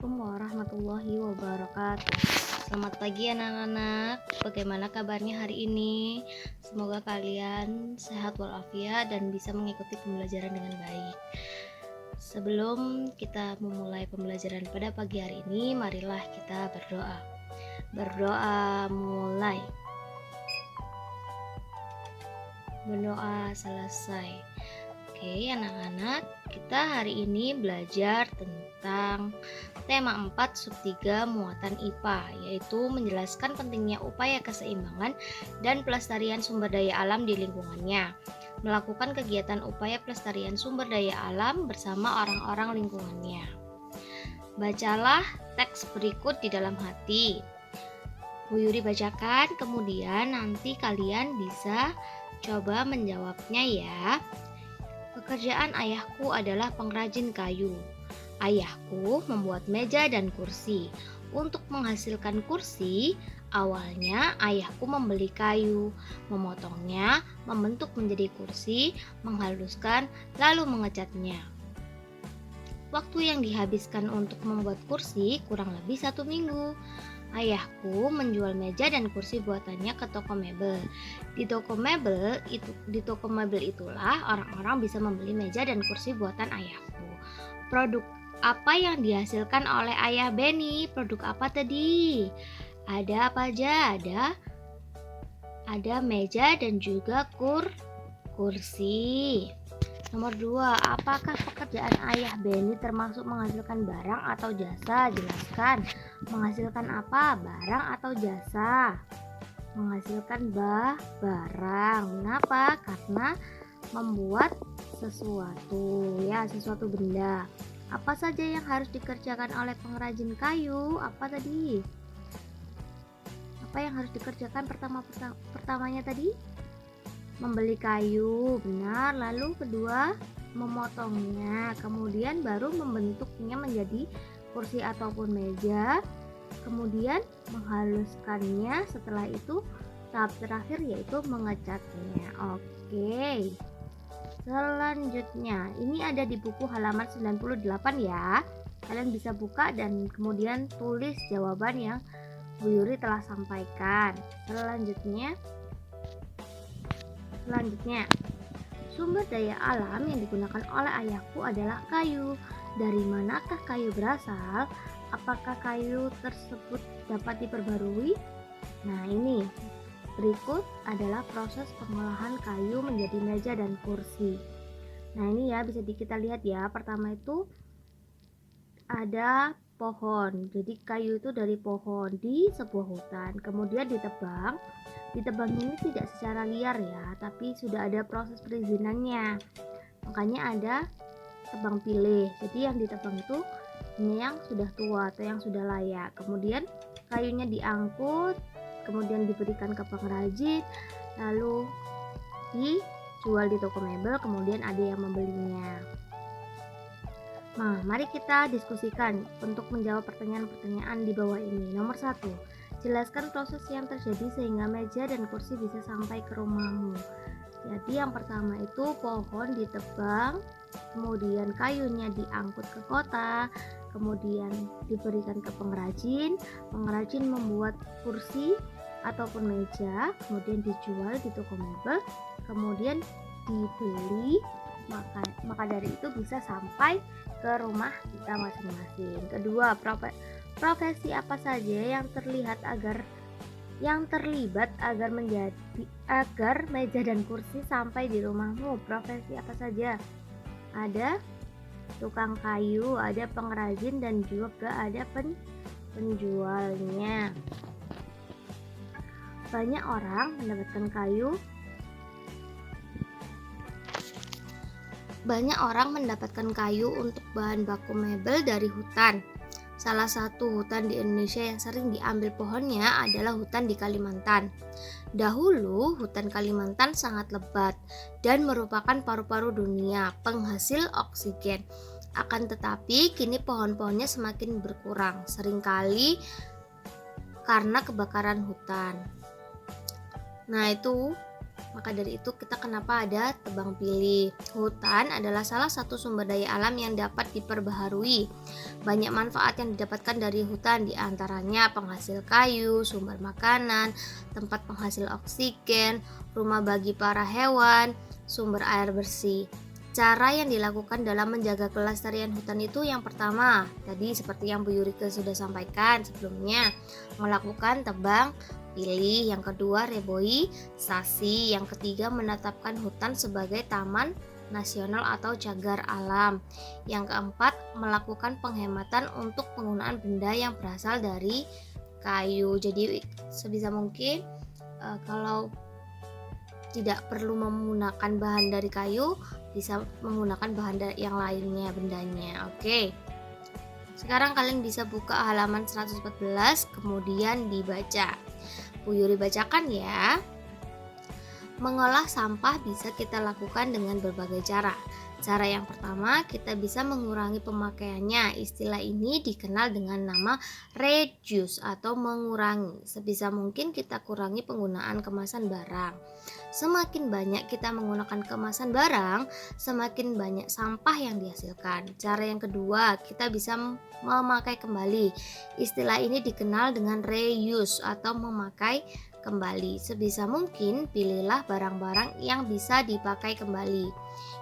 Assalamualaikum warahmatullahi wabarakatuh. Selamat pagi anak-anak. Bagaimana kabarnya hari ini? Semoga kalian sehat walafiat dan bisa mengikuti pembelajaran dengan baik. Sebelum kita memulai pembelajaran pada pagi hari ini, marilah kita berdoa. Berdoa mulai. Berdoa selesai. Oke, anak-anak, kita hari ini belajar tentang tema 4 sub 3 muatan IPA, yaitu menjelaskan pentingnya upaya keseimbangan dan pelestarian sumber daya alam di lingkungannya. Melakukan kegiatan upaya pelestarian sumber daya alam bersama orang-orang lingkungannya. Bacalah teks berikut di dalam hati. Bu Yuri bacakan, kemudian nanti kalian bisa coba menjawabnya ya. Pekerjaan ayahku adalah pengrajin kayu. Ayahku membuat meja dan kursi. Untuk menghasilkan kursi, awalnya ayahku membeli kayu, memotongnya, membentuk menjadi kursi, menghaluskan, lalu mengecatnya. Waktu yang dihabiskan untuk membuat kursi kurang lebih 1 minggu. Ayahku menjual meja dan kursi buatannya ke toko mebel. Di toko mebel itulah orang-orang bisa membeli meja dan kursi buatan ayahku. Produk apa yang dihasilkan oleh ayah Benny? Produk apa tadi? Ada apa aja? Ada meja dan juga kursi. Nomor 2, apakah pekerjaan ayah Benny termasuk menghasilkan barang atau jasa? Jelaskan. Menghasilkan apa? Barang atau jasa? Menghasilkan barang. Mengapa? Karena membuat sesuatu benda. Apa saja yang harus dikerjakan oleh pengrajin kayu? Apa tadi? Apa yang harus dikerjakan pertamanya tadi? Membeli kayu, benar. Lalu kedua, memotongnya. Kemudian baru membentuknya menjadi kursi ataupun meja. Kemudian menghaluskannya. Setelah itu tahap terakhir yaitu mengecatnya. Oke. Selanjutnya, ini ada di buku halaman 98 ya. Kalian bisa buka dan kemudian tulis jawaban yang Bu Yuri telah sampaikan. Selanjutnya, sumber daya alam yang digunakan oleh ayahku adalah kayu. Dari manakah kayu berasal? Apakah kayu tersebut dapat diperbarui? Nah, ini berikut adalah proses pengolahan kayu menjadi meja dan kursi. Nah, ini ya bisa kita lihat ya. Pertama itu ada pohon. Jadi kayu itu dari pohon di sebuah hutan. Kemudian ditebang. Ditebang ini tidak secara liar ya, tapi sudah ada proses perizinannya. Makanya ada tebang pilih. Jadi yang ditebang itu yang sudah tua atau yang sudah layak. Kemudian kayunya diangkut, kemudian diberikan ke pengrajin, lalu dijual di toko mebel, kemudian ada yang membelinya. Nah, mari kita diskusikan untuk menjawab pertanyaan-pertanyaan di bawah ini. Nomor 1, jelaskan proses yang terjadi sehingga meja dan kursi bisa sampai ke rumahmu. Jadi yang pertama itu pohon ditebang, kemudian kayunya diangkut ke kota, kemudian diberikan ke pengrajin. Pengrajin membuat kursi ataupun meja, kemudian dijual di toko mebel, kemudian dibeli. Maka dari itu bisa sampai ke rumah kita masing-masing. Kedua, profesi apa saja yang terlibat agar meja dan kursi sampai di rumahmu? Profesi apa saja? Ada tukang kayu, ada pengrajin, dan juga ada penjualnya. Banyak orang mendapatkan kayu untuk bahan baku mebel dari hutan. Salah satu hutan di Indonesia yang sering diambil pohonnya adalah hutan di Kalimantan. Dahulu, hutan Kalimantan sangat lebat dan merupakan paru-paru dunia, penghasil oksigen. Akan tetapi, kini pohon-pohonnya semakin berkurang, seringkali karena kebakaran hutan. Nah, itu Maka dari itu kita kenapa ada tebang pilih. Hutan adalah salah satu sumber daya alam yang dapat diperbaharui. Banyak manfaat yang didapatkan dari hutan, diantaranya penghasil kayu, sumber makanan, tempat penghasil oksigen, rumah bagi para hewan, sumber air bersih. Cara yang dilakukan dalam menjaga kelestarian hutan itu yang pertama, tadi seperti yang Bu Yurike sudah sampaikan sebelumnya, melakukan tebang pilih, yang kedua reboisasi, yang ketiga menetapkan hutan sebagai taman nasional atau cagar alam, yang keempat melakukan penghematan untuk penggunaan benda yang berasal dari kayu. Jadi sebisa mungkin kalau tidak perlu menggunakan bahan dari kayu, bisa menggunakan bahan yang lainnya, bendanya. Oke. Sekarang kalian bisa buka halaman 114, kemudian dibaca. Bu Yuri bacakan ya. Mengolah sampah bisa kita lakukan dengan berbagai cara. Cara yang pertama, kita bisa mengurangi pemakaiannya. Istilah ini dikenal dengan nama reduce atau mengurangi. Sebisa mungkin kita kurangi penggunaan kemasan barang. Semakin banyak kita menggunakan kemasan barang, semakin banyak sampah yang dihasilkan. Cara yang kedua, kita bisa memakai kembali. Istilah ini dikenal dengan reuse atau memakai kembali. Sebisa mungkin pilihlah barang-barang yang bisa dipakai kembali.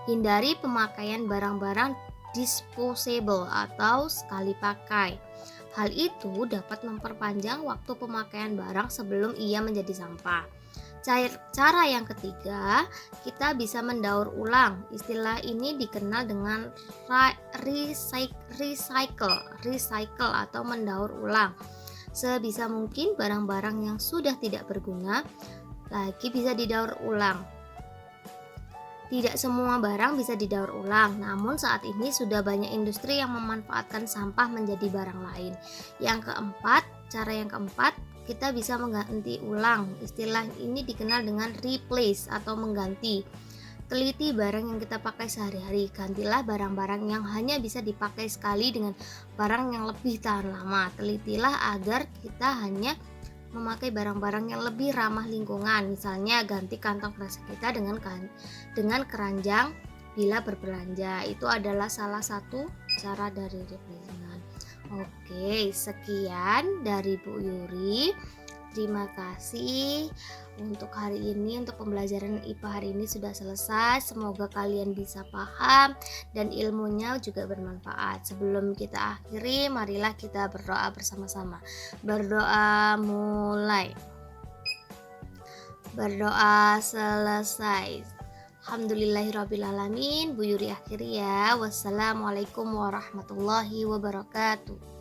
Hindari pemakaian barang-barang disposable atau sekali pakai. Hal itu dapat memperpanjang waktu pemakaian barang sebelum ia menjadi sampah. Cara yang ketiga, kita bisa mendaur ulang. Istilah ini dikenal dengan recycle atau mendaur ulang. Sebisa mungkin barang-barang yang sudah tidak berguna lagi bisa didaur ulang. Tidak semua barang bisa didaur ulang, namun saat ini sudah banyak industri yang memanfaatkan sampah menjadi barang lain. Cara yang keempat, kita bisa mengganti ulang. Istilah ini dikenal dengan replace atau mengganti. Teliti barang yang kita pakai sehari-hari. Gantilah barang-barang yang hanya bisa dipakai sekali dengan barang yang lebih tahan lama. Telitilah agar kita hanya memakai barang-barang yang lebih ramah lingkungan. Misalnya ganti kantong plastik kita dengan keranjang bila berbelanja. Itu adalah salah satu cara dari replacement. Oke, sekian dari Bu Yuri. Terima kasih untuk hari ini, untuk pembelajaran IPA hari ini sudah selesai. Semoga kalian bisa paham dan ilmunya juga bermanfaat. Sebelum kita akhiri, marilah kita berdoa bersama-sama. Berdoa mulai. Berdoa selesai. Alhamdulillahirrabbilalamin. Bu Yuri akhiri ya. Wassalamualaikum warahmatullahi wabarakatuh.